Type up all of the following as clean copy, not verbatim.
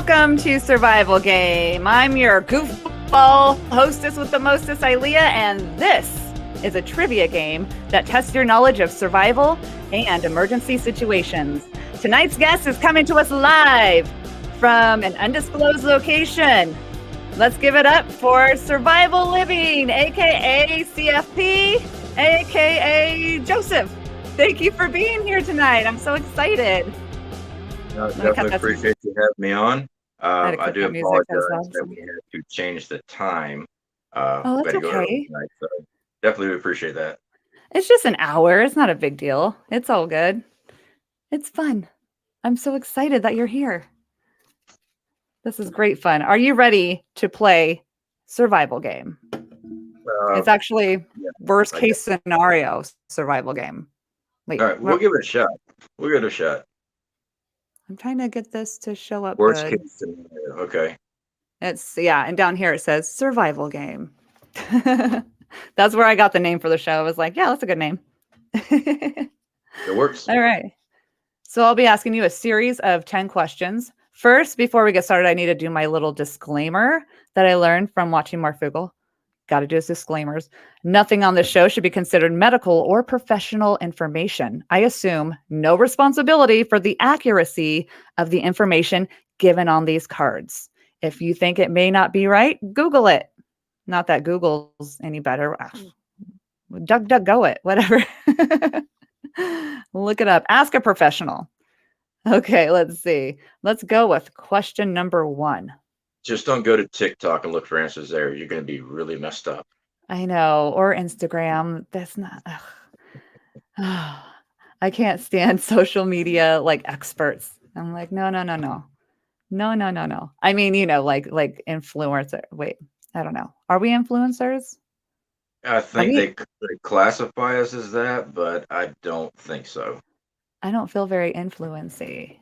Welcome to Survival Game. I'm your goofball hostess with the mostest, iLeah, and this is a trivia game that tests your knowledge of survival and emergency situations. Tonight's guest is coming to us live from an undisclosed location. Let's give it up for Survival Living, aka CFP, aka Joseph. Thank you for being here tonight. I'm so excited. Definitely appreciate you having me on. I do apologize that we had to change the time. Oh, that's okay. Tonight, so definitely appreciate that. It's just an hour. It's not a big deal. It's all good. It's fun. I'm so excited that you're here. This is great fun. Are you ready to play Survival Game? It's actually worst case scenario survival game. Wait, all right, we'll give it a shot. We'll give it a shot. I'm trying to get this to show up. Worst case scenario. Okay. And down here it says survival game. That's where I got the name for the show. I was like, yeah, that's a good name. It works. All right. So I'll be asking you a series of 10 questions. First, before we get started, I need to do my little disclaimer that I learned from watching Marfugal. Got to do his disclaimers. Nothing on this show should be considered medical or professional information. I assume no responsibility for the accuracy of the information given on these cards. If you think it may not be right, Google it. Not that Google's any better. Go it, whatever. Look it up. Ask a professional. Okay, let's see. Let's go with question number 1. Just don't go to TikTok and look for answers there. You're going to be really messed up. I know. Or Instagram. That's not. I can't stand social media like experts. I'm like, no. I mean, like influencer. Wait, I don't know. Are we influencers? I think they classify us as that, but I don't think so. I don't feel very influency.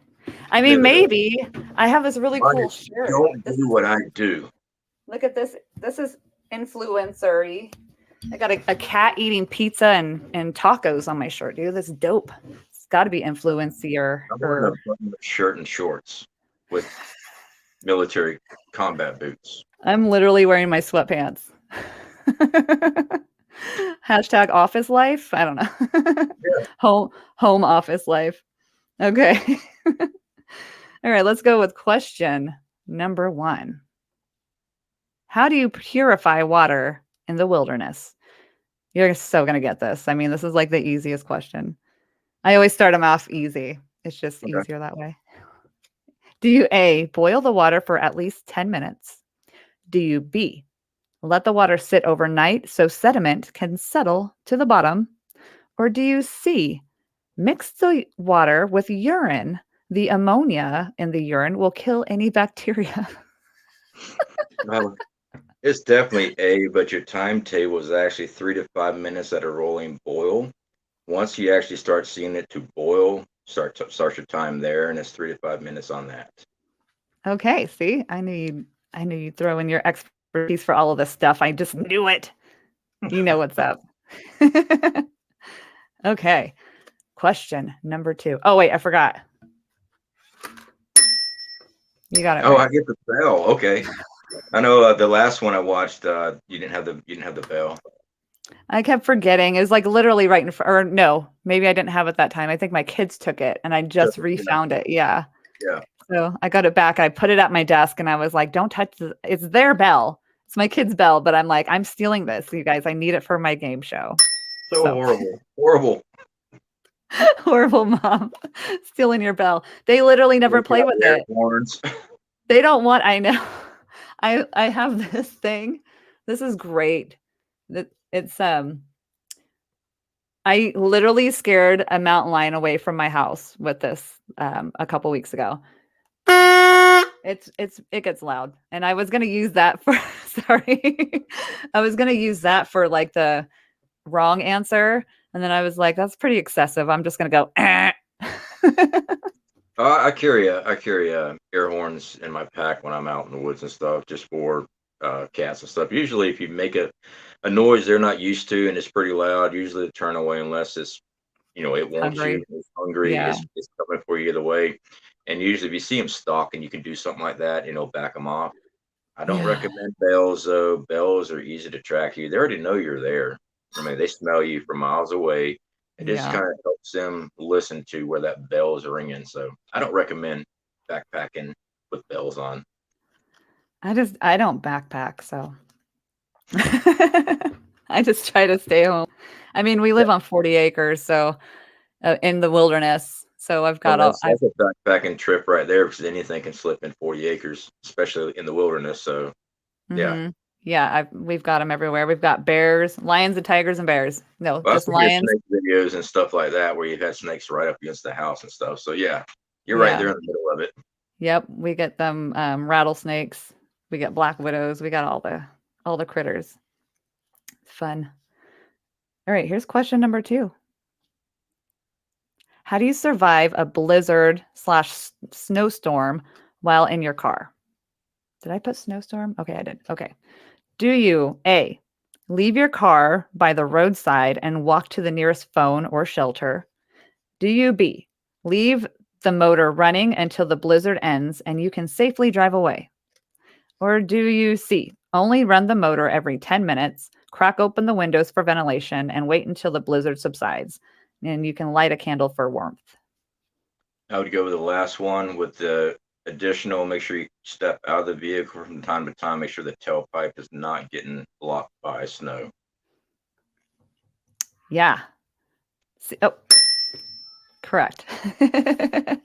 I mean, maybe. I have this really cool shirt. Don't do what I do. Look at this. This is influencer-y. I got a cat eating pizza and tacos on my shirt, dude. That's dope. It's got to be influencer. I'm wearing a shirt and shorts with military combat boots. I'm literally wearing my sweatpants. Hashtag office life. I don't know. Yeah. Home office life. Okay. All right, let's go with question number 1. How do you purify water in the wilderness? You're so going to get this. I mean, this is like the easiest question. I always start them off easy. It's just easier that way. Do you A, boil the water for at least 10 minutes? Do you B, let the water sit overnight so sediment can settle to the bottom? Or do you C, mix the water with urine? The ammonia in the urine will kill any bacteria. Well, it's definitely A, but your timetable is actually 3 to 5 minutes at a rolling boil. Once you actually start seeing it to boil, start your time there, and it's 3 to 5 minutes on that. Okay, see, I knew you'd throw in your expertise for all of this stuff. I just knew it. You know what's up. Okay, question number 2. Oh wait, I forgot. You got it. Oh, right. I get the bell. Okay. I know the last one I watched, you didn't have the bell. I kept forgetting. It was like literally right in front. Or no, maybe I didn't have it that time. I think my kids took it, and I just refound it. Yeah. Yeah. So I got it back. I put it at my desk, and I was like, "Don't touch this. It's their bell. It's my kid's bell." But I'm like, I'm stealing this, you guys. I need it for my game show. So horrible. Horrible mom, stealing your bell. They literally never play with it. Horns. They don't want. I know. I have this thing. This is great. It's I literally scared a mountain lion away from my house with this a couple weeks ago. It gets loud, and I was gonna use that for. Sorry, I was gonna use that for like the wrong answer. And then I was like, that's pretty excessive. I'm just going to go. I carry air horns in my pack when I'm out in the woods and stuff, just for cats and stuff. Usually if you make a noise they're not used to and it's pretty loud, usually they turn away unless it's, it wants you, it's hungry, it's coming for you either way. And usually, if you see them stalking, you can do something like that, back them off. I don't Yeah. recommend bells though. Bells are easy to track you. They already know you're there. I mean, they smell you from miles away. It just Yeah. kind of helps them listen to where that bell is ringing. So I don't recommend backpacking with bells on. I don't backpack, so I just try to stay home. I mean, we Yeah. live on 40 acres, so in the wilderness. So I've Well, got all I've that's a backpacking trip right there because anything can slip in 40 acres, especially in the wilderness. So yeah. hmm Yeah, we've got them everywhere. We've got bears, lions and tigers and bears. No, Well, I've just seen your lions. snake videos and stuff like that where you've had snakes right up against the house and stuff. So yeah, you're right Yeah. there in the middle of it. Yep, we get them rattlesnakes. We get black widows. We got all the critters. Fun. All right, here's question number 2. How do you survive a blizzard slash snowstorm while in your car? Did I put snowstorm? Okay, I did. Okay. Do you A, leave your car by the roadside and walk to the nearest phone or shelter? Do you B, leave the motor running until the blizzard ends and you can safely drive away? Or do you C, only run the motor every 10 minutes, crack open the windows for ventilation, and wait until the blizzard subsides? And you can light a candle for warmth. I would go with the last one with the additional, make sure you step out of the vehicle from time to time, make sure the tailpipe is not getting blocked by snow. Yeah. Oh, correct. Yeah,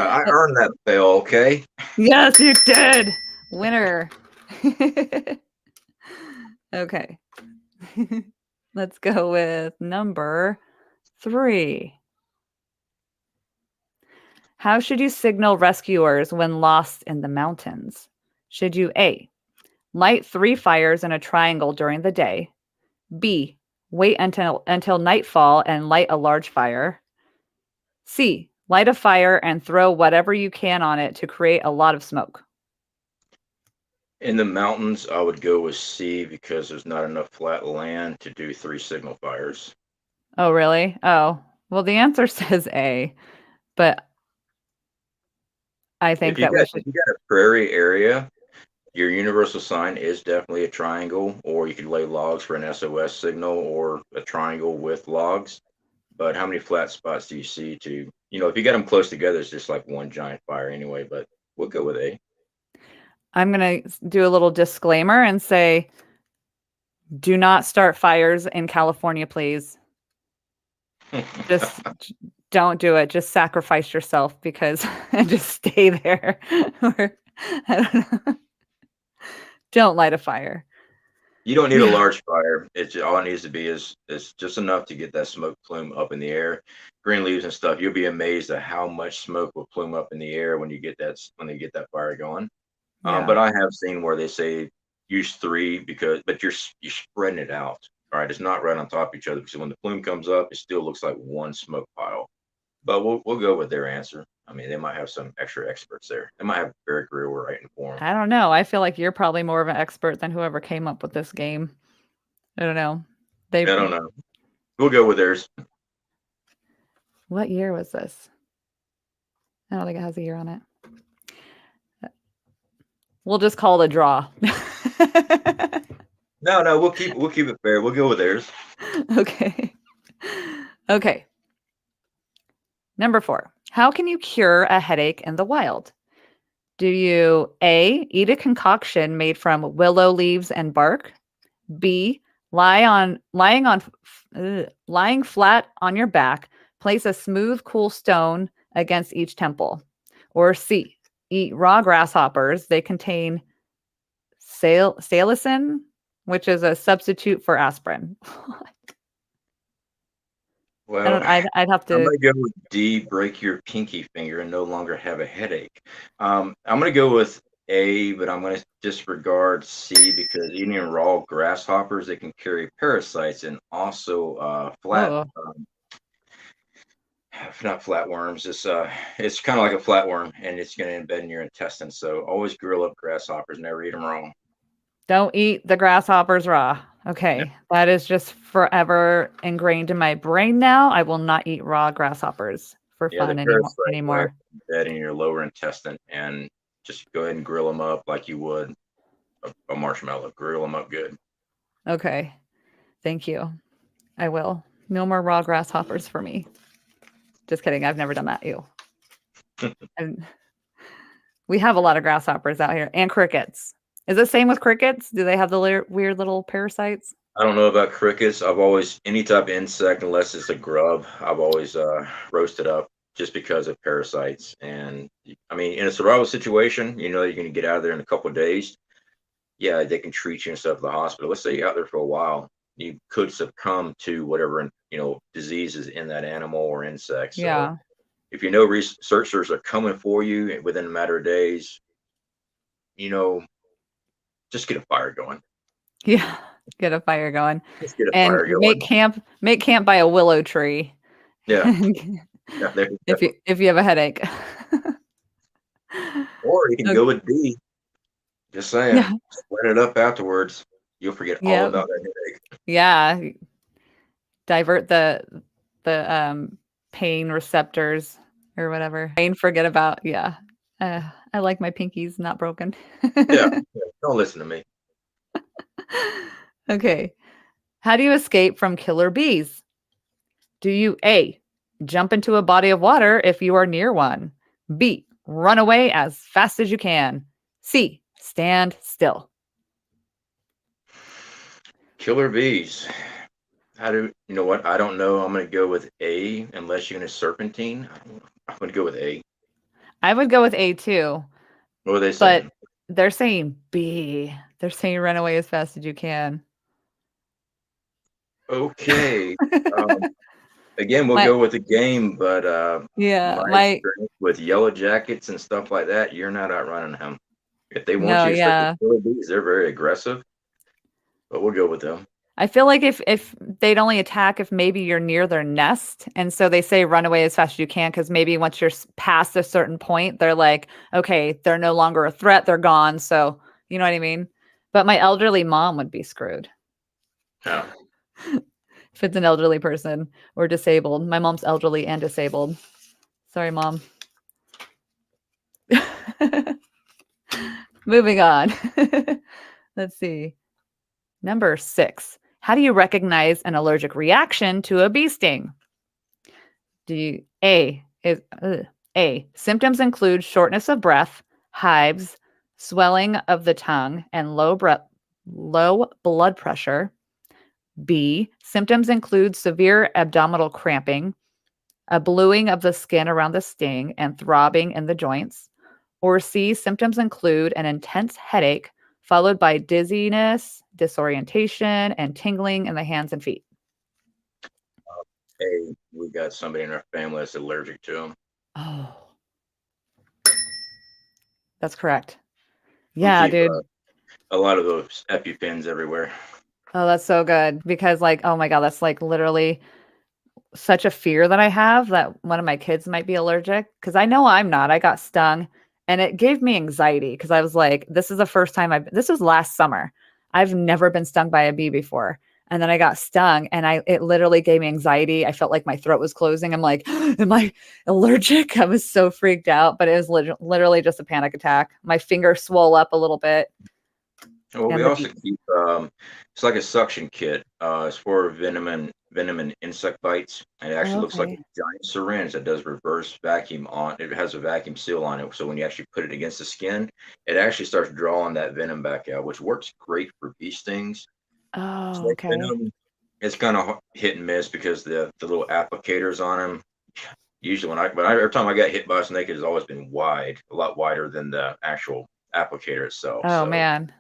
I earned that bell, okay? Yes, you did. Winner. Okay. Let's go with number 3. How should you signal rescuers when lost in the mountains? Should you A, light 3 fires in a triangle during the day? B, wait until nightfall and light a large fire? C, light a fire and throw whatever you can on it to create a lot of smoke. In the mountains, I would go with C because there's not enough flat land to do 3 signal fires. Oh, really? Oh, well, the answer says A, but I think that we If should. you got a prairie area, your universal sign is definitely a triangle, or you could lay logs for an SOS signal or a triangle with logs. But how many flat spots do you see if you get them close together, it's just like one giant fire anyway, but we'll go with A. I'm going to do a little disclaimer and say, do not start fires in California, please. Just don't do it. Just sacrifice yourself because and just stay there. Or, I don't know. Don't light a fire. You don't need a Yeah. large fire. All it needs to be is just enough to get that smoke plume up in the air. Green leaves and stuff. You'll be amazed at how much smoke will plume up in the air when they get that fire going. Yeah. But I have seen where they say use 3 but you're spreading it out. All right, it's not right on top of each other because when the plume comes up, it still looks like one smoke pile. But we'll go with their answer. I mean, they might have some extra experts there. They might have Barry Greer writing for them. I don't know. I feel like you're probably more of an expert than whoever came up with this game. I don't know. I They don't know. We'll go with theirs. What year was this? I don't think it has a year on it. We'll just call it a draw. No, we'll keep it fair. We'll go with theirs. Okay. Okay. Number 4. How can you cure a headache in the wild? Do you A, eat a concoction made from willow leaves and bark? B, lying flat on your back, place a smooth, cool stone against each temple? Or C, eat raw grasshoppers. They contain salicin, which is a substitute for aspirin. Well, I'd have I'm to. gonna go with D, break your pinky finger and no longer have a headache. I'm gonna go with A, but I'm gonna disregard C because eating raw grasshoppers, they can carry parasites and also Oh, not flatworms. It's kind of like a flatworm and it's gonna embed in your intestines. So always grill up grasshoppers, never eat them raw. don't eat the grasshoppers raw. Okay, that is just forever ingrained in my brain now. I will not eat raw grasshoppers for Yeah, the fun parasites are anymore. actually dead in your lower intestine, and just go ahead and grill them up like you would a marshmallow. Grill them up good. Okay. Thank you. I will. No more raw grasshoppers for me. Just kidding. I've never done that. Ew. And we have a lot of grasshoppers out here and crickets. Is it same with crickets? Do they have the weird little parasites? I don't know about crickets. I've always any type of insect, unless it's a grub, I've always roasted up just because of parasites. And I mean, in a survival situation, you know you're going to get out of there in a couple of days. Yeah, they can treat you and stuff at the hospital. Let's say you're out there for a while, you could succumb to whatever diseases in that animal or insect. So Yeah. if you know researchers are coming for you within a matter of days, you know, just get a fire going. Yeah. Get a fire going. Just get a And fire going. make camp by a willow tree. Yeah. Yeah, there you go. if you have a headache. Or you can Okay. go with B. Just saying, Yeah. sweat it up afterwards. You'll forget all Yep. about that headache. Yeah. Divert the pain receptors or whatever. Pain, forget about. Yeah. I like my pinkies not broken. Yeah, don't listen to me. Okay. How do you escape from killer bees? Do you A, jump into a body of water if you are near one? B, run away as fast as you can? C, stand still. Killer bees. How do you know what? I don't know. I'm going to go with A, unless you're going to serpentine. I'm going to go with A. I would go with A too, What are they but saying? they're saying B. They're saying run away as fast as you can. Okay. Um, again, we'll My go with the game, but yeah, my my experience with yellow jackets and stuff like that, you're not outrunning them. If they want no, you, especially yeah. killer bees, they're very aggressive. But we'll go with them. I feel like if they'd only attack if maybe you're near their nest, and so they say run away as fast as you can because maybe once you're past a certain point, they're like, okay, they're no longer a threat, they're gone. So you know what I mean. But my elderly mom would be screwed Yeah. if it's an elderly person or disabled. My mom's elderly and disabled. Sorry, mom. Moving on. Let's see. Number 6. How do you recognize an allergic reaction to a bee sting? Do you A, symptoms include shortness of breath, hives, swelling of the tongue, and low blood pressure. B, symptoms include severe abdominal cramping, a bluing of the skin around the sting, and throbbing in the joints. Or C, symptoms include an intense headache followed by dizziness, disorientation, and tingling in the hands and feet. A, we got somebody in our family that's allergic to them. Oh, that's correct. We Yeah, keep dude. a lot of those EpiPens everywhere. Oh, that's so good because like, oh my God, that's like literally such a fear that I have that one of my kids might be allergic because I know I'm not. I got stung and it gave me anxiety because I was like, this is the first time this was last summer. I've never been stung by a bee before. And then I got stung and it literally gave me anxiety. I felt like my throat was closing. I'm like, am I allergic? I was so freaked out, but it was literally just a panic attack. My finger swole up a little bit. Well, we And the also bee. keep it's like a suction kit. It's for venom and insect bites. And it actually looks like a Okay. giant syringe that does reverse vacuum on. It has a vacuum seal on it, so when you actually put it against the skin, it actually starts drawing that venom back out, which works great for bee stings. Oh, Snake okay. venom, it's kind of hit and miss because the little applicators on them. Usually, every time I got hit by a snake, it has always been a lot wider than the actual applicator itself. Oh So man.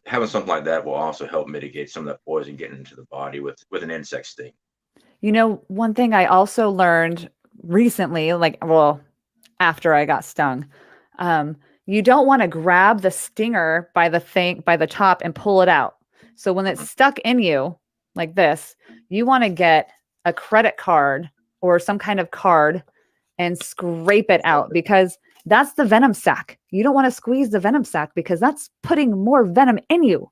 having something like that will also help mitigate some of that poison getting into the body with an insect sting. You know, one thing I also learned recently, after I got stung, you don't want to grab the stinger by the top and pull it out. So when it's Mhm. stuck in you like this, you want to get a credit card or some kind of card and scrape it out because that's the venom sac. You don't want to squeeze the venom sac because that's putting more venom in you.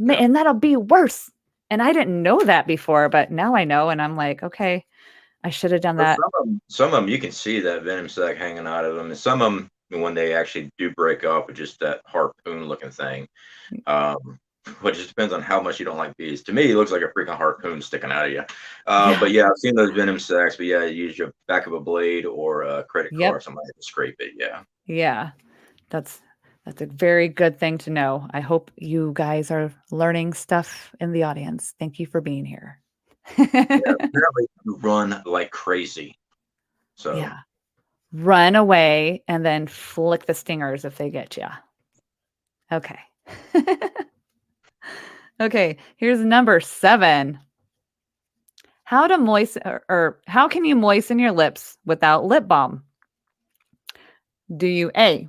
And that'll be worse. And I didn't know that before, but now I know. And I'm like, okay, I should have done But that. some of them you can see that venom sac hanging out of them, and some of them when they actually do break off with just that harpoon looking thing. Um, but it just depends on how much you don't like bees. To me, it looks like a freaking harpoon sticking out of you. Yeah. But yeah, I've seen those venom sacs. But yeah, you use your back of a blade or a credit card Yep. or something to scrape it. Yeah. Yeah. That's that's a very good thing to know. I hope you guys are learning stuff in the audience. Thank you for being here. Yeah. Apparently, you run like crazy. So Yeah. Run away and then flick the stingers if they get you. Okay. Okay, here's number 7. How to moisten or how can you moisten your lips without lip balm? Do you A,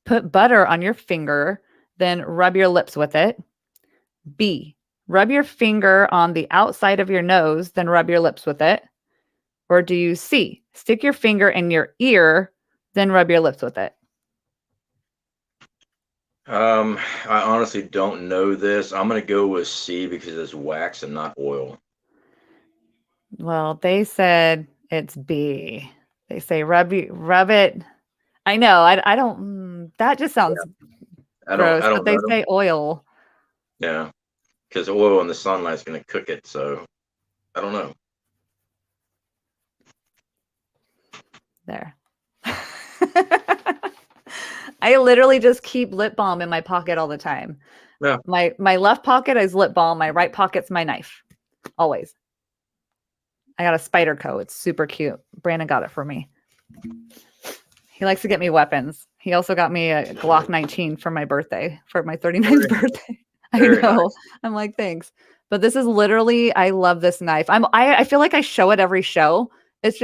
put butter on your finger, then rub your lips with it? B, rub your finger on the outside of your nose, then rub your lips with it? Or do you C, stick your finger in your ear, then rub your lips with it? I honestly don't know this. I'm gonna go with C because it's wax and not oil. Well, they said it's B. They say rub it. I know. I don't. That just sounds gross. I But don't they know. say oil. Yeah, because oil in the sunlight is gonna cook it. So I don't know. There. I literally just keep lip balm in my pocket all the time. Yeah. My left pocket is lip balm. My right pocket's my knife. Always. I got a spider coat. It's super cute. Brandon got it for me. He likes to get me weapons. He also got me a Glock 19 for my birthday, for my 39th birthday. I Very know. nice. I'm like, thanks. But this is literally, I love this knife. I feel like I show it every show. It's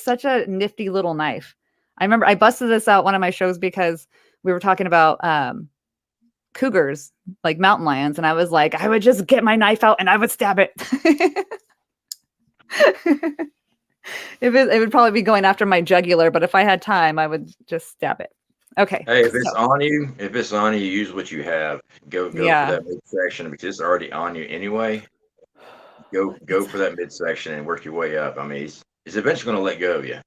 such a nifty little knife. I remember I busted this out one of my shows because we were talking about cougars, like mountain lions, and I was like, I would just get my knife out and I would stab it. It would probably be going after my jugular, but if I had time, I would just stab it. Okay. Hey, if So, it's on you, use what you have. Go for yeah. that midsection because it's already on you anyway. Go It's for that midsection and work your way up. I mean, he's eventually going to let go of you.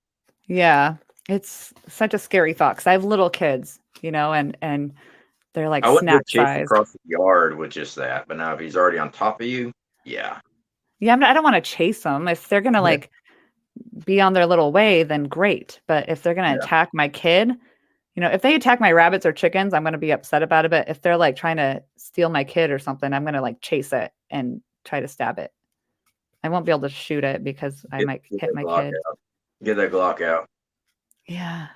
yeah. It's such a scary thought because I have little kids, and they're like I wouldn't go snack chase sized. across the yard with just that, but now if he's already on top of you, yeah, Yeah, I don't want to chase them. If they're gonna yeah, like be on their little way, then great. But if they're gonna yeah. attack my kid, if they attack my rabbits or chickens, I'm gonna be upset about it. But if they're like trying to steal my kid or something, I'm gonna like chase it and try to stab it. I won't be able to shoot it because I might Get hit that my Glock kid. out. Get that Glock out. Yeah.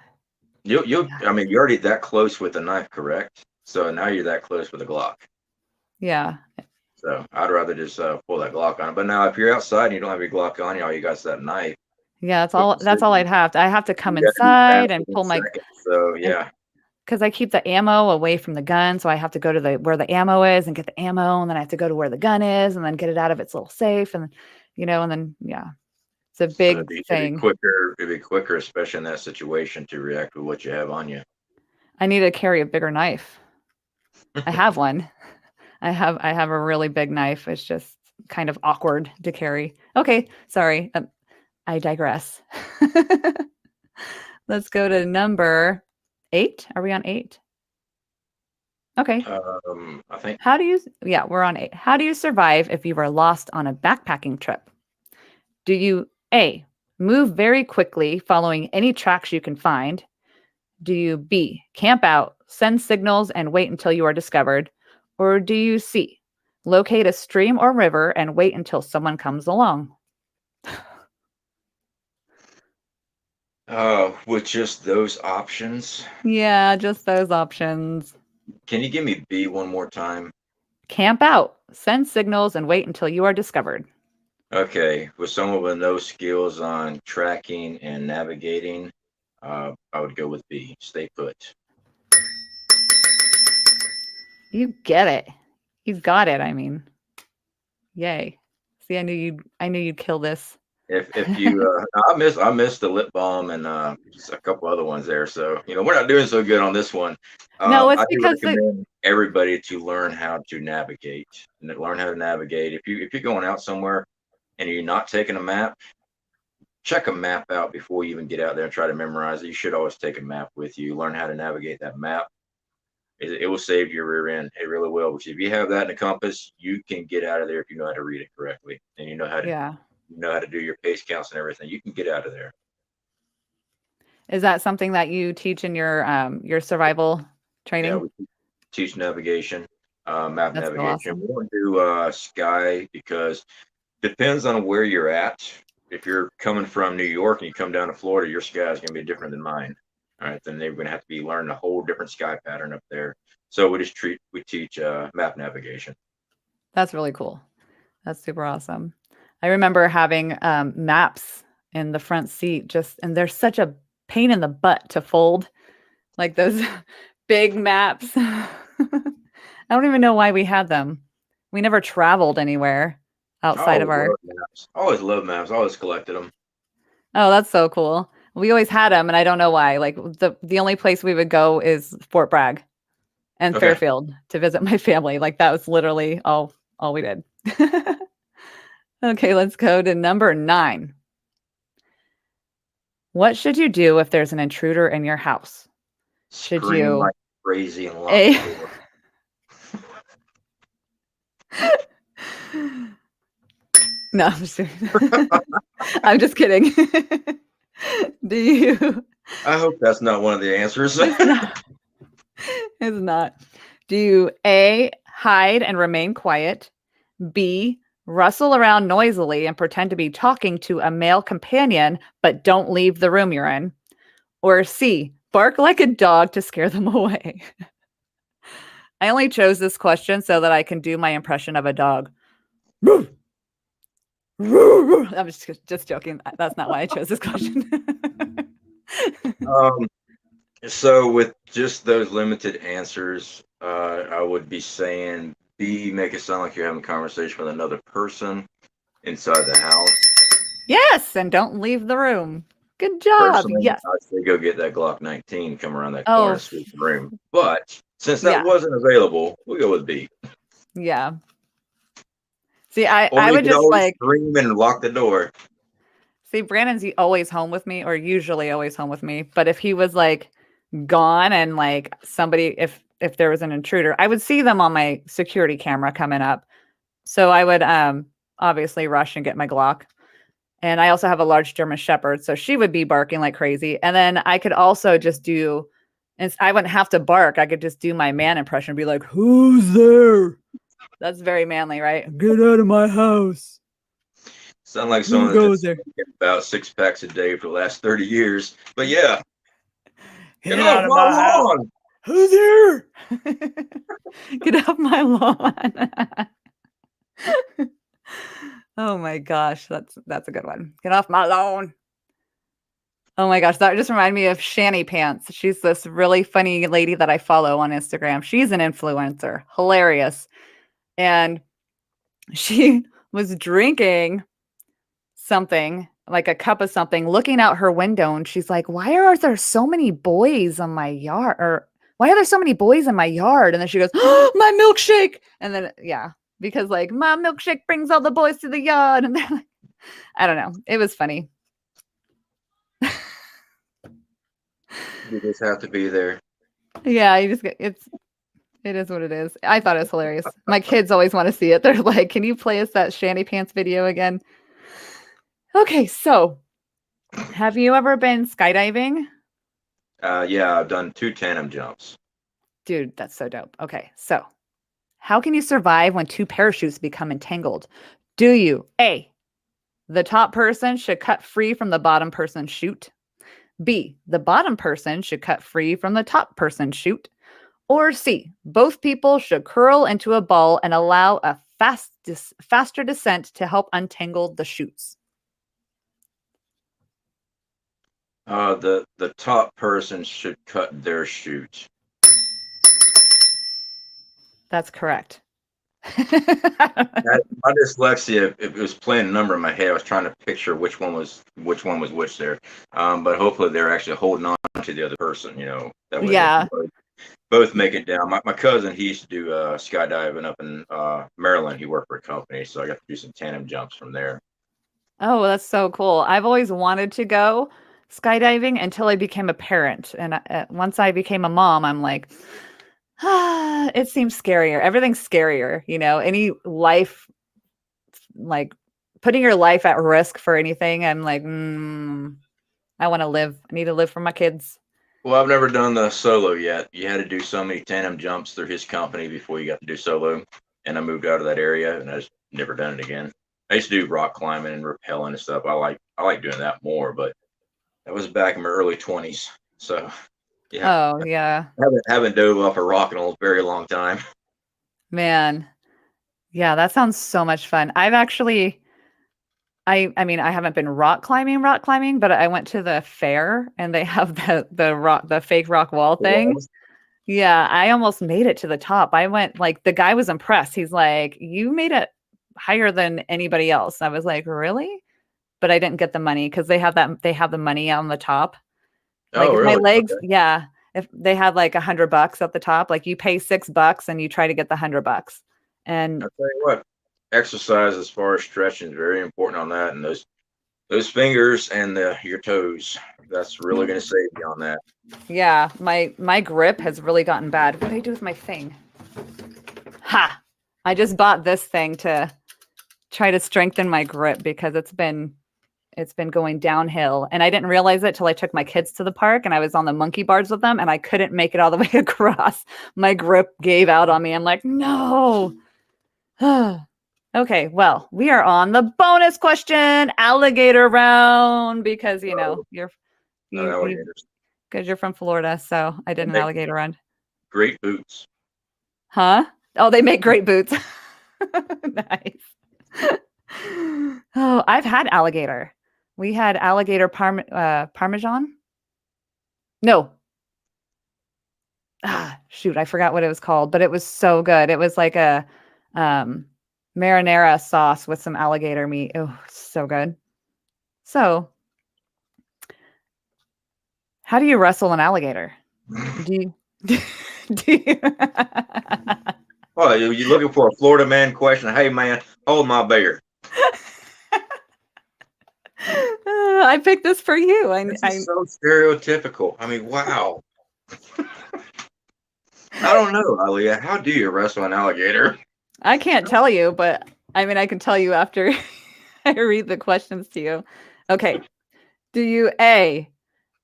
You'll. Yeah. I mean, you're already that close with the knife, correct? So now you're that close with a Glock. Yeah. So I'd rather just pull that Glock on. But now, if you're outside and you don't have your Glock on you, all you got is that knife. Yeah, Quick that's all decision. I'd have to I have to come You got to be inside fast and within pull my seconds. So and yeah, because I keep the ammo away from the gun, so I have to go to the where the ammo is and get the ammo, and then I have to go to where the gun is and then get it out of its little safe and then yeah, it's a so big it'd be thing. quicker. It'd be quicker, especially in that situation, to react with what you have on you. I need to carry a bigger knife. I have one. I have a really big knife. It's just kind of awkward to carry. Okay, sorry. I digress. Let's go to number 8. Are we on 8? Okay. I think. Yeah, we're on 8. How do you survive if you are lost on a backpacking trip? Do you A, move very quickly following any tracks you can find? Do you B, camp out, send signals, and wait until you are discovered? Or do you C, locate a stream or river and wait until someone comes along? With just those options, Yeah, just those options. can you give me B one more time? Camp out, send signals, and wait until you are discovered. Okay, with someone with no skills on tracking and navigating, I would go with B. Stay put. You get it. You got it, I mean. Yay. See, I knew you'd kill this. If you, I missed the lip balm and just a couple other ones there. So we're not doing so good on this one. No, it's I do because recommend everybody to learn how to navigate. And learn how to navigate. If you're going out somewhere and you're not taking a map, check a map out before you even get out there and try to memorize it. You should always take a map with you. Learn how to navigate that map. It will save your rear end. It really will. Because if you have that in a compass, you can get out of there if you know how to read it correctly and you know how to do your pace counts and everything. You can get out of there. Is that something that you teach in your survival Yeah, training? we teach navigation, map That's so navigation. awesome. We don't do sky because depends on where you're at. If you're coming from New York and you come down to Florida, your sky is going to be different than mine. All right, then they're going to have to be learning a whole different sky pattern up there. So we teach map navigation. That's really cool. That's super awesome. I remember having maps in the front seat, and they're such a pain in the butt to fold, like those big maps. I don't even know why we had them. We never traveled anywhere I outside of always our. love maps. Always love maps. Always collected them. Oh, that's so cool. We always had them, and I don't know why. Like the only place we would go is Fort Bragg and Okay. Fairfield to visit my family. Like that was literally all we did. Okay, let's go to number 9. What should you do if there's an intruder in your house? Should Scream you like crazy and lock A the door. No, I'm just kidding. Do you I hope that's not one of the answers. It's not. It's not. Do you A, hide and remain quiet, B, rustle around noisily and pretend to be talking to a male companion but don't leave the room you're in, or C, bark like a dog to scare them away? I only chose this question so that I can do my impression of a dog. I'm just joking. That's not why I chose this question. um, so with just those limited answers, I would be saying B, make it sound like you're having a conversation with another person inside the house. Yes, and don't leave the room. Good job. Personally, Yes. I'd say go get that Glock 19, come around that corner Oh, and sweep the room. But since that yeah. wasn't available, we'll go with B. Yeah. See, I Or you would could just always like scream and lock the door. see Brandon's always home with me, or usually always home with me. But if he was like gone and like somebody, if there was an intruder, I would see them on my security camera coming up. So I would obviously rush and get my Glock. And I also have a large German Shepherd, so she would be barking like crazy. And then I could also just do, and I wouldn't have to bark. I could just do my man impression, and be like, "Who's there?" That's very manly, right? Get out of my house. Sound like Who someone goes that's there? about 6 packs a day for the last 30 years. But yeah, get Get off out of my my house. lawn. Who's there? Get off my lawn. Oh my gosh, that's a good one. Get off my lawn. Oh my gosh, that just reminded me of Shani Pants. She's this really funny lady that I follow on Instagram. She's an influencer, hilarious. And she was drinking something, like a cup of something, looking out her window, and she's like, "Why are there so many boys on my yard?" Or why are there so many boys in my yard? And then she goes, "Oh, my milkshake." And then yeah, because like my milkshake brings all the boys to the yard. And then like, I don't know. It was funny. You just have to be there. Yeah, you just get it is what it is. I thought it was hilarious. My kids always want to see it. They're like, "Can you play us that Shanty Pants video again?" Okay, so have you ever been skydiving? Yeah, I've done 2 tandem jumps. Dude, that's so dope. Okay, so how can you survive when 2 parachutes become entangled? Do you A, the top person should cut free from the bottom person's chute? B, the bottom person should cut free from the top person's chute? Or C, both people should curl into a ball and allow a faster descent to help untangle the chutes? The top person should cut their chute. That's correct. My dyslexia, it was playing a number in my head. I was trying to picture which one was which there. But hopefully they're actually holding on to the other person. That way they Yeah. can both make it down. My cousin, he used to do skydiving up in Maryland. He worked for a company, so I got to do some tandem jumps from there. Oh, that's so cool. I've always wanted to go skydiving until I became a parent. And once I became a mom, I'm like, ah, it seems scarier. Everything's scarier, any life, like putting your life at risk for anything. I'm like, I want to live. I need to live for my kids. Well, I've never done the solo yet. You had to do so many tandem jumps through his company before you got to do solo. And I moved out of that area, and I just never done it again. I used to do rock climbing and rappelling and stuff. I like doing that more, but that was back in my early 20s. So yeah, Oh, yeah. haven't dove off a rock in a very long time. Man. Yeah, that sounds so much fun. I've actually I mean, I haven't been rock climbing, but I went to the fair and they have the fake rock wall thing. Yeah, I almost made it to the top. I went like the guy was impressed. He's like, "You made it higher than anybody else." I was like, "Really?" But I didn't get the money because they have the money on the top. Like Oh, if my really? legs, Okay. yeah, if they had like $100 at the top, like you pay $6 and you try to get the $100. And I'll tell you what, exercise as far as stretching is very important on that, and those fingers and your toes. That's really going to save you on that. yeah, my grip has really gotten bad. What do I do with my thing? Ha! I just bought this thing to try to strengthen my grip because it's been going downhill, and I didn't realize it till I took my kids to the park and I was on the monkey bars with them and I couldn't make it all the way across. My grip gave out on me. I'm like, "No." Okay, well, we are on the bonus question, alligator round, because Oh, you're not you alligators. because you're from Florida, so I They did an make alligator round. great boots. Huh? Oh, they make great boots. Nice. Oh, I've had alligator. We had alligator parmesan. No. Shoot, I forgot what it was called, but it was so good. It was like a um, marinara sauce with some alligator meat. Oh, so good. So, how do you wrestle an alligator? Do you do you Well, you're looking for a Florida man question. Hey, man, hold my beer. I picked this for you. This is so stereotypical. I mean, wow. I don't know, Aaliyah. How do you wrestle an alligator? I can't tell you, but I mean I can tell you after I read the questions to you. Okay. Do you A,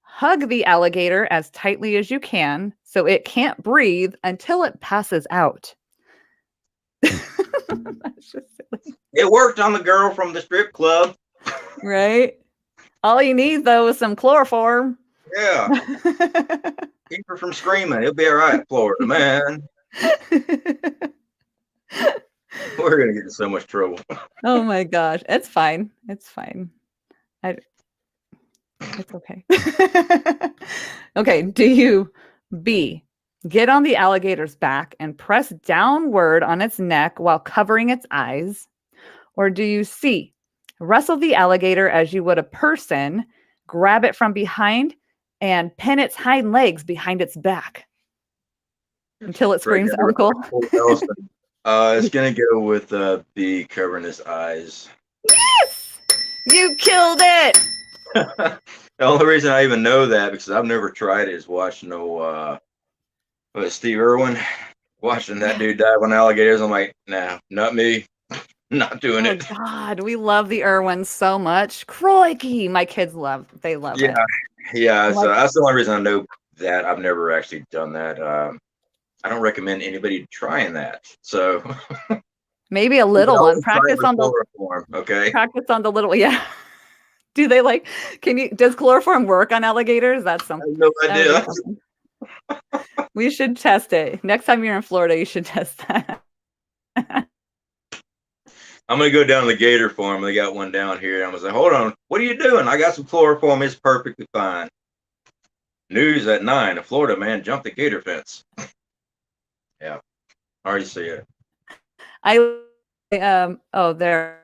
hug the alligator as tightly as you can so it can't breathe until it passes out? That's just silly. It worked on the girl from the strip club. Right? All you need though is some chloroform. Yeah, keep her from screaming. It'll be all right, Florida man. We're gonna get in so much trouble. Oh my gosh. It's fine. It's fine. I It's okay. Okay, do you B, get on the alligator's back and press downward on its neck while covering its eyes? Or do you C, wrestle the alligator as you would a person, grab it from behind, and pin its hind legs behind its back until it Right screams now, uncle? it's gonna go with B, covering his eyes. Yes! You killed it! The only reason I even know that because I've never tried it is watching Steve Irwin watching that dude dive on alligators. I'm like, nah, not me, not doing Oh it. God, we love the Irwins so much. Crikey, my kids they love Yeah, it. yeah. So Like that's the only reason I know that. I've never actually done that. I don't recommend anybody trying that. So maybe a you can little one. always try it with chloroform. Okay. Practice on the little, yeah. Do they like, does chloroform work on alligators? That's I something. have no That would be idea. something. We should test it. Next time you're in Florida, you should test that. I'm gonna go down to the gator farm. They got one down here. I was like, hold on, what are you doing? I got some chloroform. It's perfectly fine. News at 9. A Florida man jumped the gator fence. Yeah, I already see it. I oh there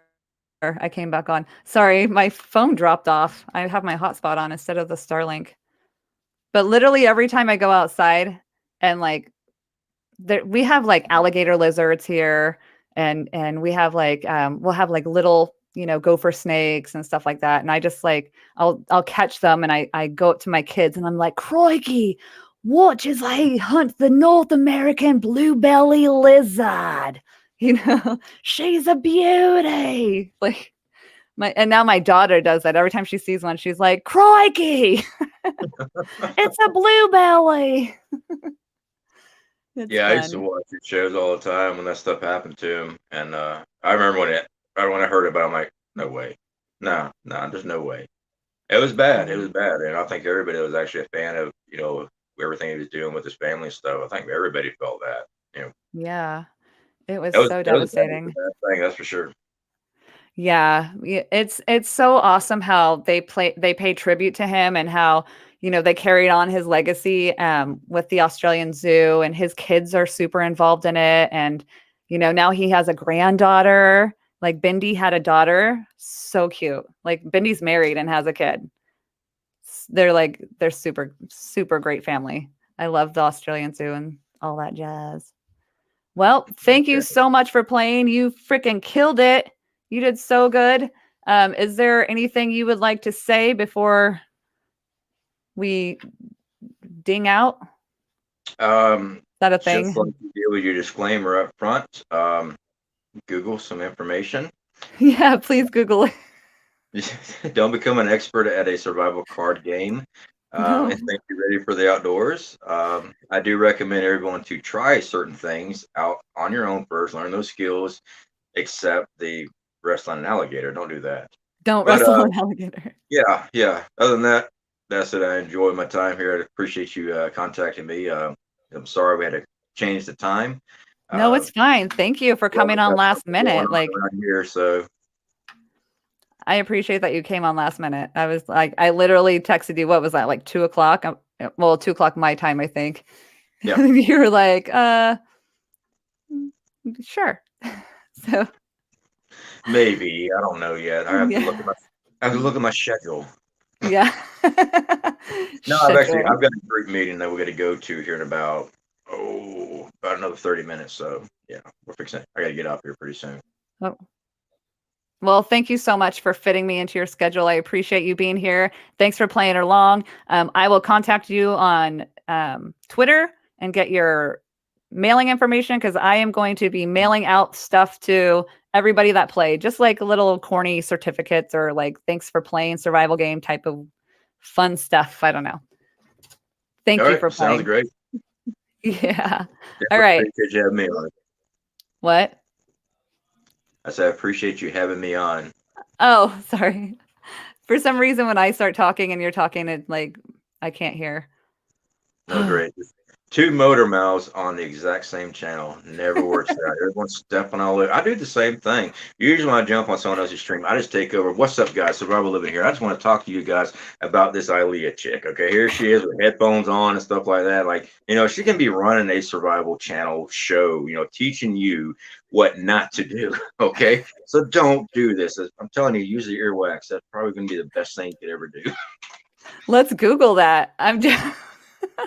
I came back on. Sorry, my phone dropped off. I have my hotspot on instead of the Starlink. But literally every time I go outside and like we have like alligator lizards here and we have like we'll have like little gopher snakes and stuff like that. And I just like, I'll catch them and I go up to my kids and I'm like, crikey, watch as I hunt the North American blue-belly lizard. She's a beauty. Like and now my daughter does that. Every time she sees one, she's like, crikey, it's a bluebelly. Yeah, I used to watch your shows all the time when that stuff happened to him, and I remember when I heard about it, I'm like, no way, no, there's no way. It was bad. It was bad, and I think everybody was actually a fan of everything he was doing with his family and stuff. I think everybody felt that. Yeah, it was It so was devastating. a bad thing, that's for sure. Yeah, it's so awesome how they pay tribute to him and how they carried on his legacy with the Australian Zoo, and his kids are super involved in it, and now he has a granddaughter. Like Bindi had a daughter, so cute. Like Bindi's married and has a kid. They're super great family. I love the Australian Zoo and all that jazz. Well, thank you so much for playing. You freaking killed it. You did so good. Is there anything you would like to say before we ding out? Is that a thing? Just like you did with your disclaimer up front, Google some information. Yeah, please Google it. Don't become an expert at a survival card game. No. And think you're ready for the outdoors. I do recommend everyone to try certain things out on your own first, learn those skills, except the wrestling an alligator. Don't do that. Don't wrestle an alligator. Yeah. Other than that, that's it. I enjoy my time here. I appreciate you contacting me. I'm sorry we had to change the time. No, it's fine. Thank you for coming on last minute. Like here, so I appreciate that you came on last minute. I was like, I literally texted you. What was that? Like 2:00? Well, 2:00 my time, I think. Yeah. You were like, sure. So maybe, I don't know yet. I have to look at my schedule. Yeah. No, I've got a group meeting that we're going to go to here in about another 30 minutes. So yeah, we're fixing it. I got to get up here pretty soon. Oh. Well, thank you so much for fitting me into your schedule. I appreciate you being here. Thanks for playing along. I will contact you on Twitter and get your mailing information, because I am going to be mailing out stuff to everybody that played, just like little corny certificates or like thanks for playing survival game type of fun stuff. I don't know. Thank you for playing. Sounds great. Yeah. All right. Appreciate you having me on. What? I said, I appreciate you having me on. Oh, sorry. For some reason, when I start talking and you're talking, it like I can't hear. No, great. 2 motor mouths on the exact same channel never works out. Everyone's stepping all over. I do the same thing. Usually when I jump on someone else's stream, I just take over. What's up, guys? Survival Living here. I just want to talk to you guys about this iLeah chick. Okay, here she is with headphones on and stuff like that. Like, she can be running a survival channel show, teaching you what not to do. Okay, so don't do this. I'm telling you, use the earwax. That's probably going to be the best thing you could ever do. Let's Google that. I'm just...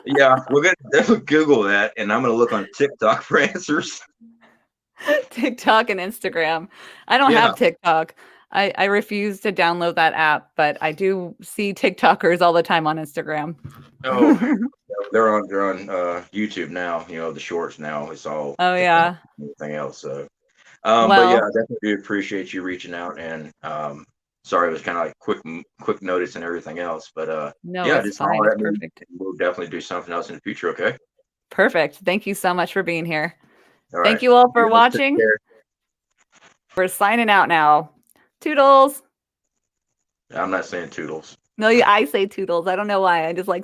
Yeah, we're going to definitely Google that, and I'm going to look on TikTok for answers. TikTok and Instagram. I don't have TikTok. I refuse to download that app, but I do see TikTokers all the time on Instagram. Oh, they're on YouTube now. The shorts now. It's all everything else. So, but yeah, I definitely do appreciate you reaching out, and sorry, it was kind of like quick notice and everything else, but no, yeah, it's just fine. holler at me. Perfect. We'll definitely do something else in the future. Okay. Perfect. Thank you so much for being here. All Thank you all for watching. We're signing out now. Toodles. I'm not saying toodles. No, I say toodles. I don't know why. I just like saying